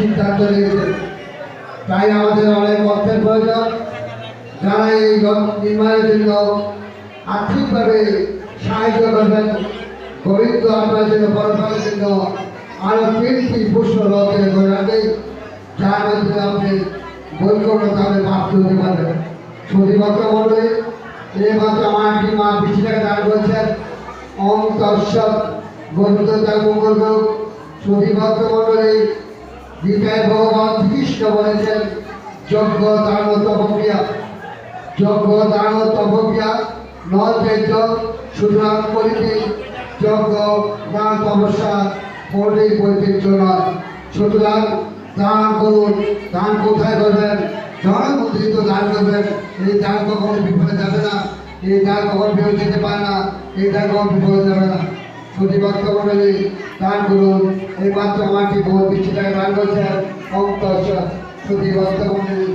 সিদ্ধান্ত নিয়েছে। তাই আমাদের অনেক অর্থের প্রয়োজন। যারা এই নির্মাণের জন্য আর্থিকভাবে সাহায্য করবেন, গোবিন্দ আপনার জন্য পরকালের জন্য আরও 3টি পুষ্প রথের গোড়াতে, যার মধ্যে আপনি বৈকল্যভাবে প্রাপ্ত হতে পারবেন। সুধীভক্ত মন্ডলী, এই মাত্র আমার একটি মা 20 টাকা দান করেছেন। ওম তৎসৎ, গোবিন্দ তার মঙ্গল হোক। সুধীভক্ত মন্ডলী, গীতায় ভগবান শ্রীকৃষ্ণ বলেছেন, যজ্ঞ দান তপক্রিয়া, যজ্ঞ দান তপক্রিয়া নৈবেদ্য সুতরাং করিতে, যজ্ঞ দান তপস্যা করলেই বৈচিত্র্য নয়। সুতরাং দান করুন। দান কোথায় করবেন? জনমন্ত্রিত দান করবেন। এই দান কখনো বিফলে যাবে না, এই দান কখনো ফেরত যেতে পারে না, এই দান কখনো বিফলে যাবে না। সুধীভক্ত মন্ডলী, দান করুন। এই মাত্র আমাকে 20 টাকা দান করছেন। ওম তৎসৎ। সুধীভক্ত মন্ডলী।